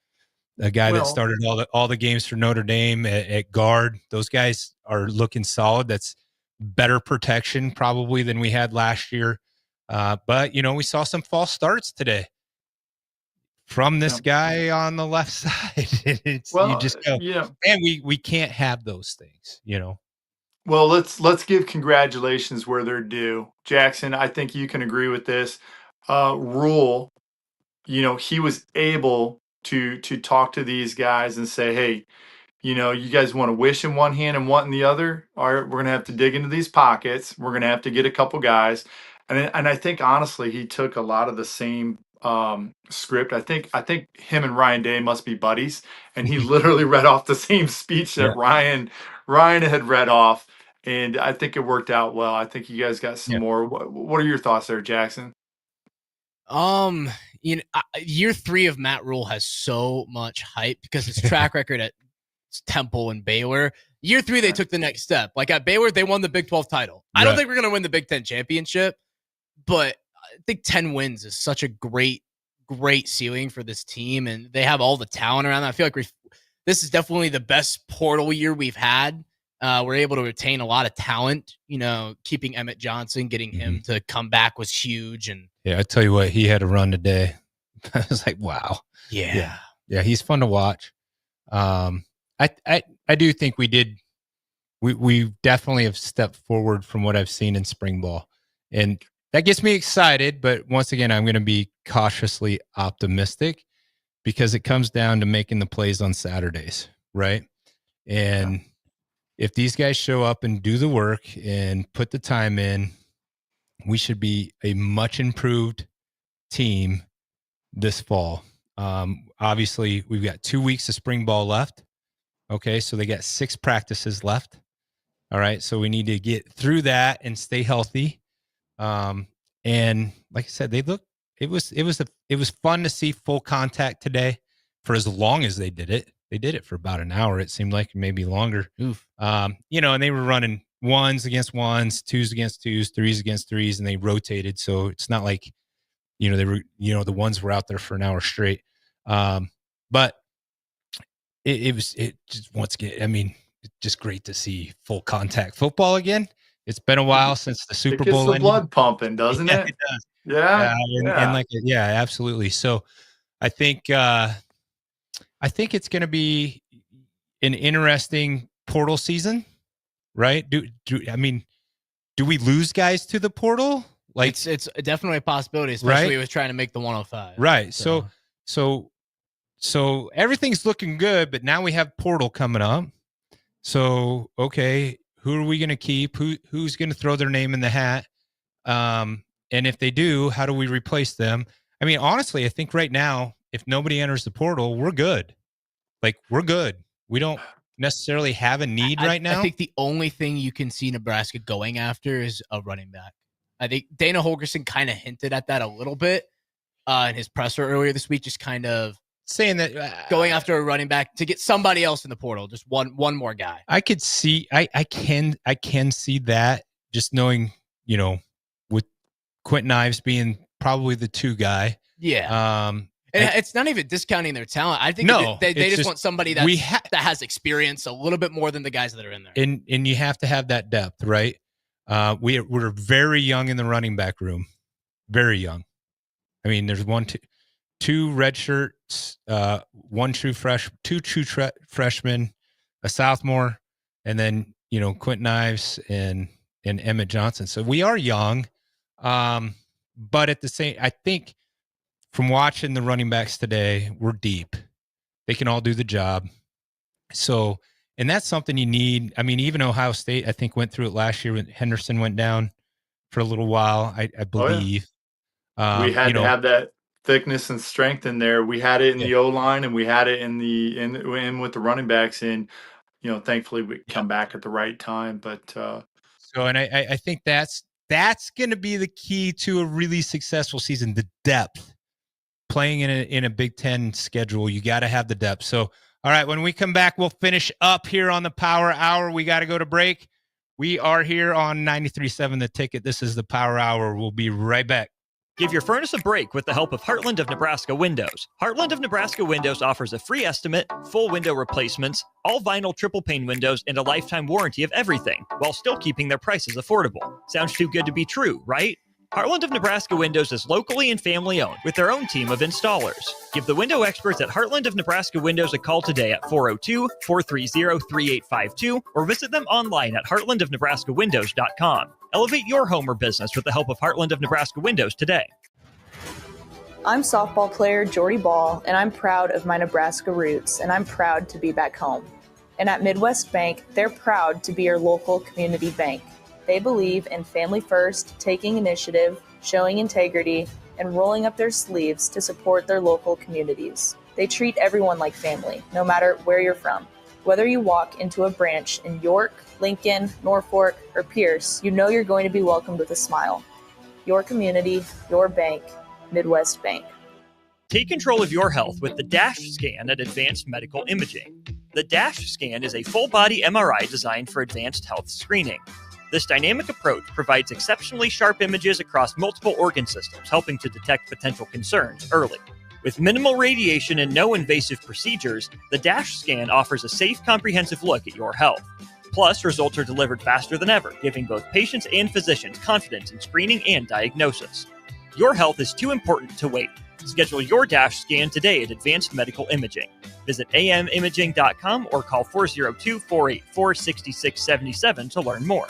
guy that started all the games for Notre Dame at guard. Those guys are looking solid. That's better protection probably than we had last year. But we saw some false starts today from this guy on the left side. You just go, man, we can't have those things, Well, let's give congratulations where they're due. Jackson, I think you can agree with this. Rule, he was able to talk to these guys and say, hey, you guys want to wish in one hand and want in the other. All right, we're gonna have to dig into these pockets. We're gonna have to get a couple guys. And I think honestly, he took a lot of the same script. I think him and Ryan Day must be buddies, and he literally read off the same speech that Ryan had read off, and I think it worked out well. I think you guys got some more. What are your thoughts there, Jackson? Year 3 of Matt Rule has so much hype because his track record at Temple and Baylor. Year 3, they took the next step. Like at Baylor, they won the Big 12 title. I don't think we're going to win the Big 10 championship, but I think 10 wins is such a great ceiling for this team, and they have all the talent around them. I feel like this is definitely the best portal year we've had. We're able to retain a lot of talent. Keeping Emmett Johnson, getting him to come back was huge. And I tell you what, he had a run today. I was like, wow. Yeah, he's fun to watch. I do think we definitely have stepped forward from what I've seen in spring ball, and that gets me excited. But once again, I'm going to be cautiously optimistic because it comes down to making the plays on Saturdays, right? And if these guys show up and do the work and put the time in, we should be a much improved team this fall. Obviously, we've got 2 weeks of spring ball left. Okay, so they got 6 practices left. All right, so we need to get through that and stay healthy. And like I said, it was fun to see full contact today for as long as they did it. They did it for about an hour. It seemed like, maybe longer. Oof. And they were running 1s against 1s, 2s against 2s, 3s against 3s, and they rotated. So it's not like, they were, the ones were out there for an hour straight. But it just, once again, it's just great to see full contact football again. It's been a while since the Super Bowl ended. Blood pumping, doesn't it? It does. Yeah. And absolutely. So I think it's going to be an interesting portal season, right? Do we lose guys to the portal? Like, it's definitely a possibility, especially right? with trying to make the 105. Right. So everything's looking good, but now we have portal coming up. So, okay, who are we going to keep? Who's going to throw their name in the hat? And if they do, how do we replace them? I mean, honestly, I think right now, if nobody enters the portal, we're good. Like, we're good. We don't necessarily have a need right now. I think the only thing you can see Nebraska going after is a running back. I think Dana Holgorsen kind of hinted at that a little bit in his presser earlier this week, just kind of saying that going after a running back to get somebody else in the portal, just one more guy. I could see, I can see that, just knowing, with Quentin Ives being probably the 2 guy. Yeah. And it's not even discounting their talent. I think they just want somebody that has experience a little bit more than the guys that are in there. And you have to have that depth, right? We're very young in the running back room, very young. I mean, there's 2 red shirts, 2 true freshmen, a sophomore, and then Quentin Ives and Emmett Johnson. So we are young, but at the same, I think from watching the running backs today, we're deep. They can all do the job. So. And that's something you need. I mean, even Ohio State, I think, went through it last year when Henderson went down for a little while, I believe. Oh, yeah. We had to have that thickness and strength in there. We had it in the O-line, and we had it in with the running backs. And, thankfully we come back at the right time. But and I think that's going to be the key to a really successful season, the depth. Playing in a Big Ten schedule, you got to have the depth. So, all right, when we come back, we'll finish up here on the Power Hour. We got to go to break. We are here on 93.7 The Ticket. This is the Power Hour. We'll be right back. Give your furnace a break with the help of Heartland of Nebraska Windows. Heartland of Nebraska Windows offers a free estimate, full window replacements, all vinyl triple pane windows, and a lifetime warranty of everything, while still keeping their prices affordable. Sounds too good to be true, right? Heartland of Nebraska Windows is locally and family owned with their own team of installers. Give the window experts at Heartland of Nebraska Windows a call today at 402-430-3852 or visit them online at heartlandofnebraskawindows.com. Elevate your home or business with the help of Heartland of Nebraska Windows today. I'm softball player Jordy Ball, and I'm proud of my Nebraska roots, and I'm proud to be back home. And at Midwest Bank, they're proud to be your local community bank. They believe in family first, taking initiative, showing integrity, and rolling up their sleeves to support their local communities. They treat everyone like family, no matter where you're from. Whether you walk into a branch in York, Lincoln, Norfolk, or Pierce, you know you're going to be welcomed with a smile. Your community, your bank, Midwest Bank. Take control of your health with the DASH scan at Advanced Medical Imaging. The DASH scan is a full-body MRI designed for advanced health screening. This dynamic approach provides exceptionally sharp images across multiple organ systems, helping to detect potential concerns early. With minimal radiation and no invasive procedures, the DASH scan offers a safe, comprehensive look at your health. Plus, results are delivered faster than ever, giving both patients and physicians confidence in screening and diagnosis. Your health is too important to wait. Schedule your DASH scan today at Advanced Medical Imaging. Visit amimaging.com or call 402-484-6677 to learn more.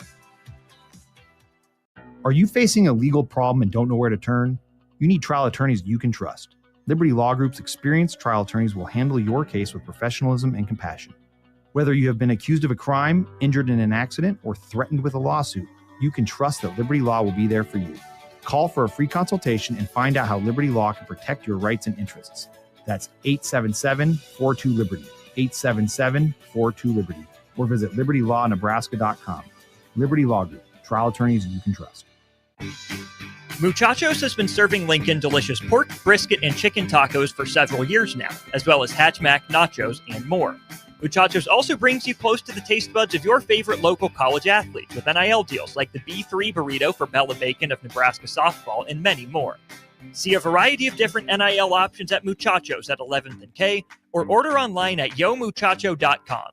Are you facing a legal problem and don't know where to turn? You need trial attorneys you can trust. Liberty Law Group's experienced trial attorneys will handle your case with professionalism and compassion. Whether you have been accused of a crime, injured in an accident, or threatened with a lawsuit, you can trust that Liberty Law will be there for you. Call for a free consultation and find out how Liberty Law can protect your rights and interests. That's 877-42-LIBERTY, 877-42-LIBERTY, or visit libertylawnebraska.com. Liberty Law Group, trial attorneys you can trust. Muchachos has been serving Lincoln delicious pork, brisket, and chicken tacos for several years now, as well as Hatch Mac nachos and more. Muchachos also brings you close to the taste buds of your favorite local college athletes with NIL deals like the B3 burrito for Bella Bacon of Nebraska softball and many more. See a variety of different NIL options at Muchachos at 11th and K, or order online at yomuchacho.com.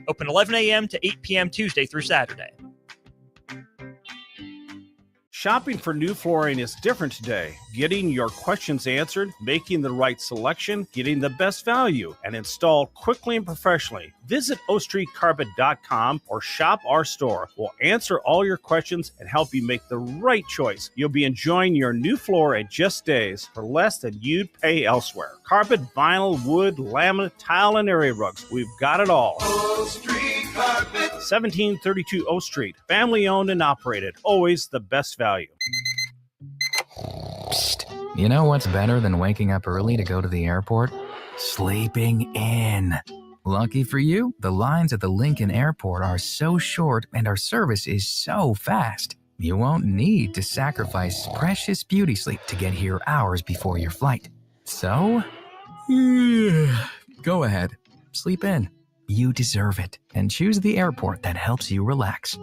Open 11 a.m. to 8 p.m. Tuesday through Saturday. Shopping for new flooring is different today. Getting your questions answered, making the right selection, getting the best value, and installed quickly and professionally. Visit ostreetcarpet.com or shop our store. We'll answer all your questions and help you make the right choice. You'll be enjoying your new floor in just days for less than you'd pay elsewhere. Carpet, vinyl, wood, laminate, tile, and area rugs. We've got it all. O Street Carpet. 1732 O Street. Family owned and operated. Always the best value. Psst. You know what's better than waking up early to go to the airport? Sleeping in. Lucky for you, the lines at the Lincoln Airport are so short and our service is so fast. You won't need to sacrifice precious beauty sleep to get here hours before your flight. So, go ahead. Sleep in. You deserve it. And choose the airport that helps you relax.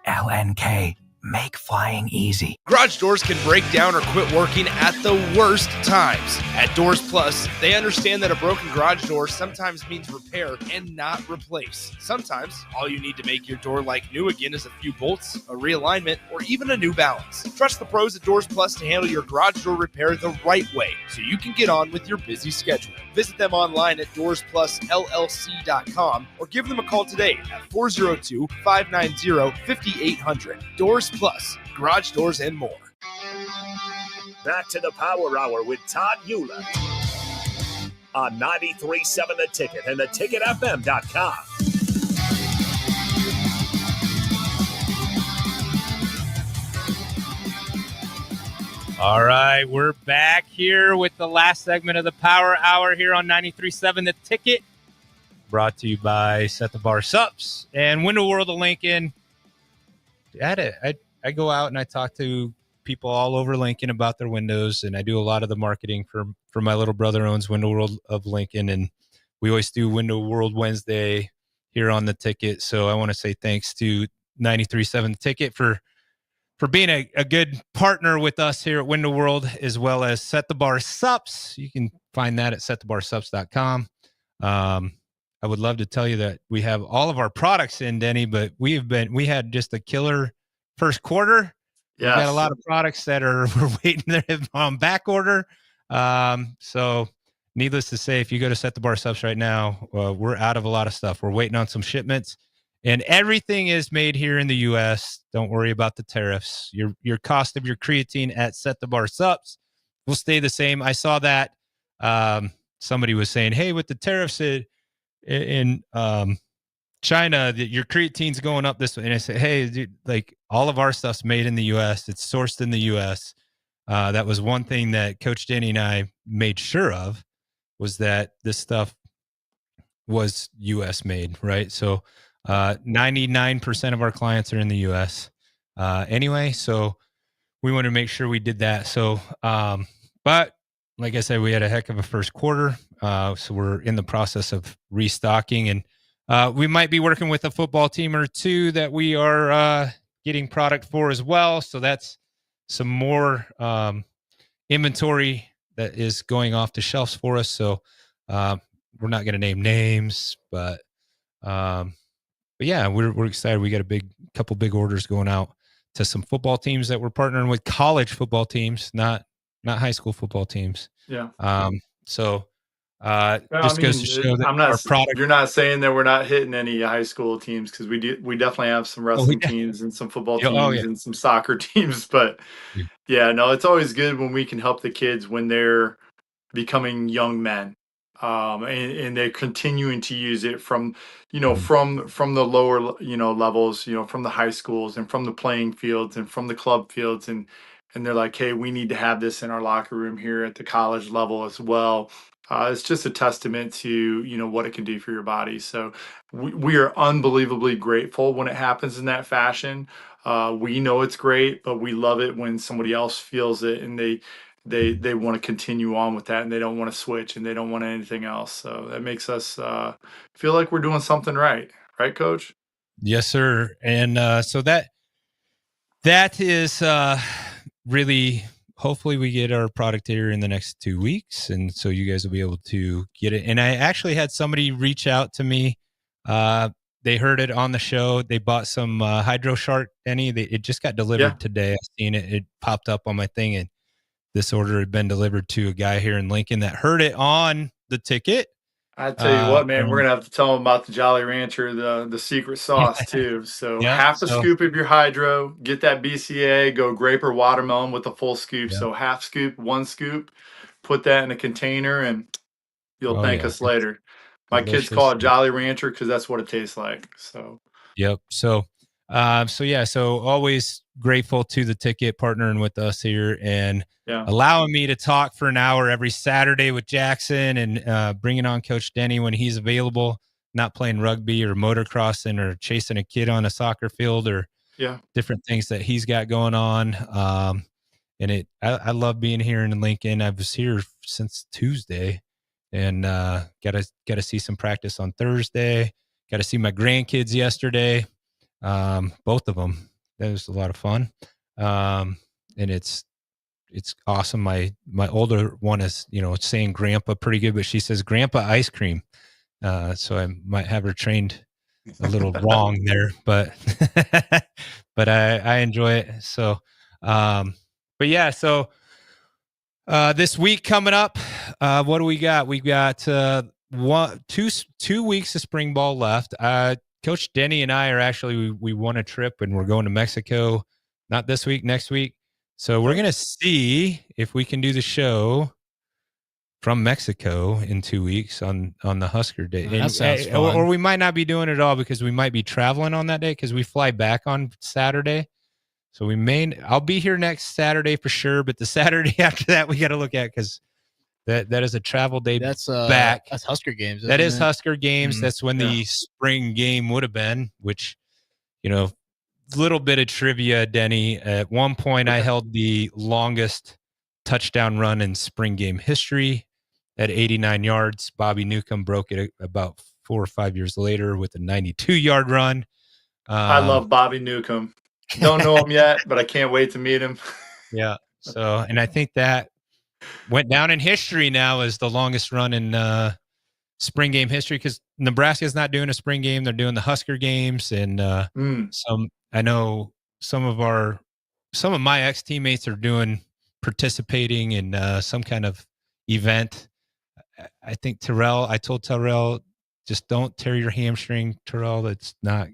LNK. Make flying easy. Garage doors can break down or quit working at the worst times. At Doors Plus, they understand that a broken garage door sometimes means repair and not replace. Sometimes, all you need to make your door like new again is a few bolts, a realignment, or even a new balance. Trust the pros at Doors Plus to handle your garage door repair the right way so you can get on with your busy schedule. Visit them online at DoorsPlusLLC.com or give them a call today at 402-590-5800. Doors Plus, garage doors and more. Back to the Power Hour with Todd Uhlir on 93.7 The Ticket and theticketfm.com. All right, we're back here with the last segment of the Power Hour here on 93.7 The Ticket, brought to you by Set the Bar Sups and Window World of Lincoln. I go out and I talk to people all over Lincoln about their windows, and I do a lot of the marketing for my little brother owns Window World of Lincoln, and we always do Window World Wednesday here on The Ticket. So I want to say thanks to 93.7 The Ticket for being a good partner with us here at Window World, as well as Set the Bar Sups. You can find that at setthebarsups.com. I would love to tell you that we have all of our products in, Denny, but we had just a killer first quarter. Yes. We've got a lot of products that we're waiting on back order. So needless to say, if you go to Set the Bar Subs right now, we're out of a lot of stuff. We're waiting on some shipments, and everything is made here in the U.S. Don't worry about the tariffs. Your cost of your creatine at Set the Bar Subs will stay the same. I saw that somebody was saying, hey, with the tariffs in China, that your creatine's going up this way. And I said, hey, dude, like all of our stuff's made in the U.S. It's sourced in the U.S. That was one thing that Coach Danny and I made sure of, was that this stuff was U.S. made, right? So 99% of our clients are in the U.S. Anyway, so we wanted to make sure we did that. So, but like I said, we had a heck of a first quarter. So we're in the process of restocking, and we might be working with a football team or two that we are getting product for as well. So that's some more inventory that is going off the shelves for us. So we're not going to name names, but yeah, we're excited. We got a couple big orders going out to some football teams that we're partnering with, college football teams, not high school football teams. Yeah. So just goes to show that our product. You're not saying that we're not hitting any high school teams, because we definitely have some wrestling teams and some football teams and some soccer teams. But yeah, no, it's always good when we can help the kids when they're becoming young men. and they're continuing to use it from, from the lower, levels, from the high schools and from the playing fields and from the club fields, and they're like, hey, we need to have this in our locker room here at the college level as well. It's just a testament to what it can do for your body. So we are unbelievably grateful when it happens in that fashion. We know it's great, but we love it when somebody else feels it and they want to continue on with that, and they don't want to switch, and they don't want anything else. So that makes us feel like we're doing something right, Coach? Yes, sir. And so that is really, hopefully we get our product here in the next 2 weeks, and so you guys will be able to get it. And I actually had somebody reach out to me. They heard it on the show. They bought some Hydro Shark, Denny. It just got delivered today. I seen it. It popped up on my thing, and this order had been delivered to a guy here in Lincoln that heard it on the ticket. I tell you what, man, we're gonna have to tell them about the Jolly Rancher, the secret sauce too. So half a scoop of your Hydro, get that BCA, go grape or watermelon with a full scoop. So half scoop, 1 scoop, put that in a container, and you'll thank us later. My kids call it Jolly Rancher because that's what it tastes like. So yep. So always grateful to the ticket partnering with us here and allowing me to talk for an hour every Saturday with Jackson, and bringing on Coach Denny when he's available, not playing rugby or motocrossing or chasing a kid on a soccer field or different things that he's got going on. And I love being here in Lincoln. I was here since Tuesday, and got to see some practice on Thursday. Got to see my grandkids yesterday. Both of them. That was a lot of fun. And it's awesome. My older one is, saying grandpa pretty good, but she says grandpa ice cream. So I might have her trained a little wrong there, but but I enjoy it. So but yeah, so this week coming up, what do we got? We've got 2 weeks of spring ball left. Coach Denny and I are actually, we won a trip and we're going to Mexico, not this week, next week. So we're going to see if we can do the show from Mexico in 2 weeks on the Husker Day. That sounds fun. Or we might not be doing it all because we might be traveling on that day because we fly back on Saturday. So I'll be here next Saturday for sure. But the Saturday after that, we got to look at, because that is a travel day back. That's Husker games. That is it? Husker games. Mm-hmm. That's when the spring game would have been, which, little bit of trivia, Denny. At one point, I held the longest touchdown run in spring game history at 89 yards. Bobby Newcomb broke it about 4 or 5 years later with a 92-yard run. I love Bobby Newcomb. Don't know him yet, but I can't wait to meet him. Yeah. So, and I think that went down in history now as the longest run in spring game history, because Nebraska's not doing a spring game. They're doing the Husker games. And I know some of my ex-teammates are participating in some kind of event. I think I told Terrell, just don't tear your hamstring, Terrell. It's not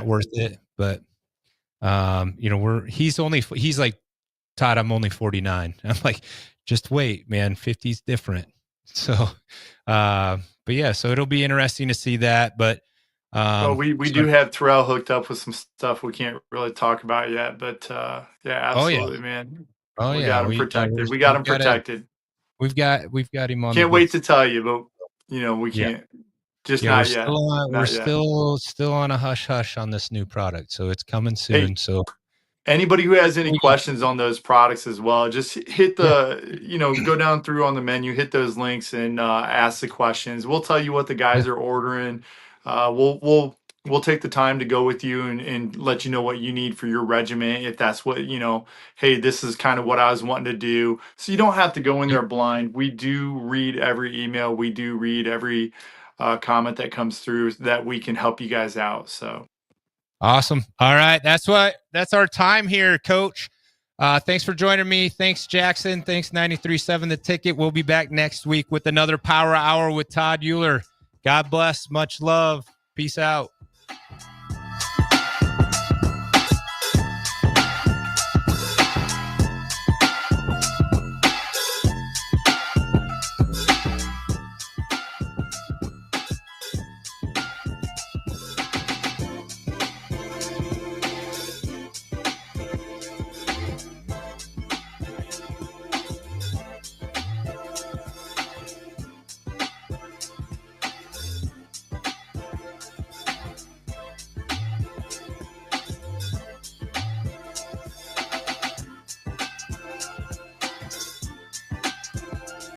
worth it. But, he's like, Todd, I'm only 49. I'm like, just wait, man. 50's different. So, but yeah, so it'll be interesting to see that. But we do have Terrell hooked up with some stuff we can't really talk about yet. But absolutely, man. We got him protected. We got him protected. We've got him on. Can't wait to tell you, but we can't. Just not yet. We're still on a hush hush on this new product, so it's coming soon. Hey, so anybody who has any questions on those products as well, just hit the go down through on the menu, hit those links, and ask the questions. We'll tell you what the guys are ordering. We'll take the time to go with you and let you know what you need for your regimen, if that's what hey, this is kind of what I was wanting to do. So you don't have to go in there blind. We do read every email. We do read every comment that comes through, so that we can help you guys out. So awesome. All right. That's our time here, Coach. Thanks for joining me. Thanks, Jackson. Thanks, 93.7 The Ticket. We'll be back next week with another Power Hour with Todd Uhlir. God bless. Much love. Peace out.